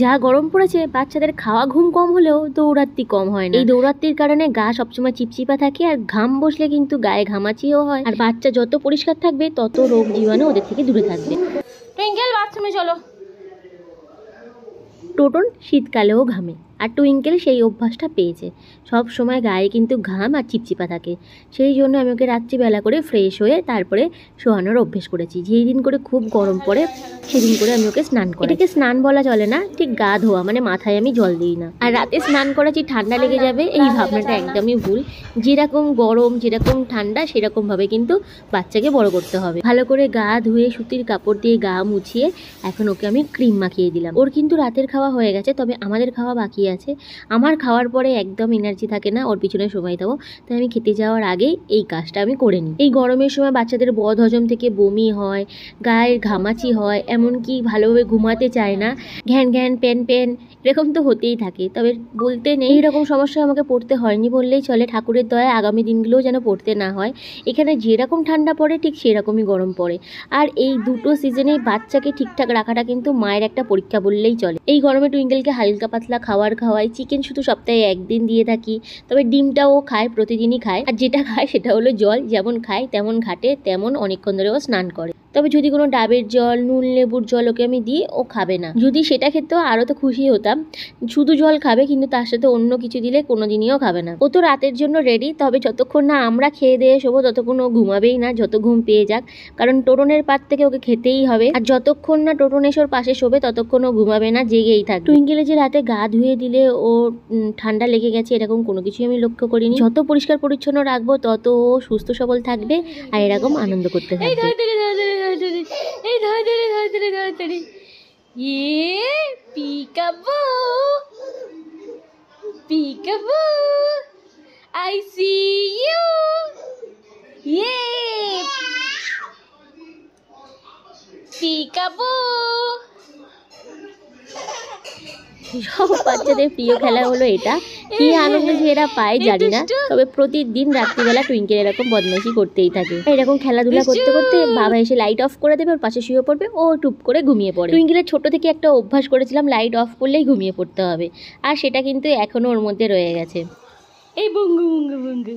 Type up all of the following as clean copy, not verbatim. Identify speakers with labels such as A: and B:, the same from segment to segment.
A: যা গরম পড়েছে, বাচ্চাদের খাওয়া ঘুম কম হলেও দৌড়াত্তি কম হয় না। এই দৌড়াত্তির কারণে গা সবসময় চিপচিপা থাকে, আর ঘাম বসলে কিন্তু গায়ে ঘামাচিও হয়। আর বাচ্চা যত পরিষ্কার থাকবে তত রোগ জীবাণু ওদের থেকে দূরে থাকবে। টুইঙ্কেল, বাথরুমে চলো। টোটন শীতকালেও ঘামে, আর টুইঙ্কেল সেই অভ্যাসটা পেয়েছে। সব সময় গায়ে কিন্তু ঘাম আর চিপচিপা থাকে। সেই জন্য আমি ওকে রাত্রিবেলা করে ফ্রেশ হয়ে তারপরে শোয়ানোর অভ্যেস করেছি। যেই দিন করে খুব গরম পড়ে সেদিন করে আমি ওকে স্নান করি। এটাকে স্নান বলা চলে না, ঠিক গা ধোয়া, মানে মাথায় আমি জল দিই না। আর রাতে স্নান করাচ্ছি ঠান্ডা লেগে যাবে, এই ভাবনাটা একদমই ভুল। যেরকম গরম যেরকম ঠান্ডা সেরকমভাবে কিন্তু বাচ্চাকে বড় করতে হবে। ভালো করে গা ধুয়ে সুতির কাপড় দিয়ে গা মুছিয়ে এখন ওকে আমি ক্রিম মাখিয়ে দিলাম। ওর কিন্তু রাতের খাওয়া হয়ে গেছে, তবে আমাদের খাওয়া বাকি আছে। আমার খাওয়ার পরে একদম এনার্জি থাকে না ওর পিছনে সময় দেবো, তাই আমি খেতে যাওয়ার আগেই এই কাজটা আমি করে নিই। এই গরমের সময় বাচ্চাদের বদ হজম থেকে বমি হয়, গায়ের ঘামাচি হয়, এমনকি ভালোভাবে ঘুমাতে চায় না, ঘ্যান ঘ্যান প্যান প্যান এরকম তো হতেই থাকে। তবে বলতে নেই এরকম সমস্যা আমাকে পড়তে হয়নি বললেই চলে। ঠাকুরের দয়া আগামী দিনগুলোও যেন পড়তে না হয়। এখানে যেরকম ঠান্ডা পড়ে ঠিক সেরকমই গরম পড়ে। আর এই দুটো সিজনেই বাচ্চাকে ঠিকঠাক রাখাটা কিন্তু মায়ের একটা পরীক্ষা বললেই চলে। এই গরমে টুইঙ্কেলকে হালকা পাতলা খাবার খাওয়াই। চিকেন শুধু সপ্তাহে একদিন দিয়ে থাকি, তবে ডিমটাও খায়, প্রতিদিনই খায়। আর যেটা খায় সেটা হলো জল। যেমন খায় তেমন ঘাটে, তেমন অনেকক্ষণ ধরে ও স্নান করে। তবে যদি কোনো ডাবের জল, নুন লেবুর জল ওকে আমি দিই, ও খাবে না। যদি সেটা খেতেও আরও তো খুশি হতাম। শুধু জল খাবে, কিন্তু তার সাথে অন্য কিছু দিলে কোনো দিনও খাবে না। ও তো রাতের জন্য রেডি, তবে যতক্ষণ না আমরা খেয়ে দিয়ে শোবো ততক্ষণ ও ঘুমাবেই না, যত ঘুম পেয়ে যাক। কারণ টোটনের পাত থেকে ওকে খেতেই হবে। আর যতক্ষণ না টোটন এসে পাশে শোবে ততক্ষণ ও ঘুমাবে না, জেগেই থাকবে। টুইঙ্কেলে যে রাতে গা ধুয়ে দিলে ও ঠান্ডা লেগে গেছে এরকম কোনো কিছুই আমি লক্ষ্য করিনি। যত পরিষ্কার পরিচ্ছন্ন রাখবো তত ও সুস্থ সবল থাকবে আর এরকম আনন্দ করতে থাকবে। I see you. Yeah. Peekaboo. সব বাচ্চাদের প্রিয় খেলা হলো এটা। কি আনন্দ যে এরা পায় জানি না, তবে প্রতিদিন রাত্রিবেলা টুইঙ্কেল এরকম বদমাইশি করতেই থাকে। এরকম খেলাধুলা করতে করতে বাবা এসে লাইট অফ করে দেবে, ওর পাশে শুয়ে পড়বে, ও টুপ করে ঘুমিয়ে পড়ে। টুইঙ্কেলের ছোট থেকে একটা অভ্যাস করেছিলাম লাইট অফ করলেই ঘুমিয়ে পড়তে হবে, আর সেটা কিন্তু এখনো ওর মধ্যে রয়ে গেছে। এই বঙ্গু বঙ্গু বঙ্গু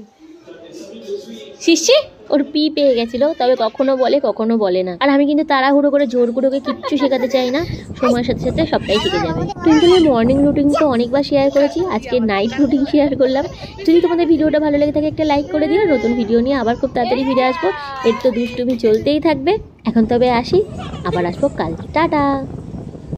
A: শিশি ওর পি পেয়ে গেছিল, তবে কখনো বলে কখনো বলে না। আর আমি কিন্তু তাড়াহুড়ো করে জোর করে ওকে কিচ্ছু শেখাতে চাই না, সময়ের সাথে সাথে সবটাই শিখে যাবে। টুইঙ্কেলের মর্নিং রুটিন তো অনেকবার শেয়ার করেছি, আজকে নাইট রুটিন শেয়ার করলাম। যদি তোমাদের ভিডিওটা ভালো লেগে থাকে একটা লাইক করে দিও। নতুন ভিডিও নিয়ে আবার খুব তাড়াতাড়ি ফিরে আসবো। এর তো দুষ্টুমি চলতেই থাকবে। এখন তবে আসি, আবার আসবো কাল। টাটা।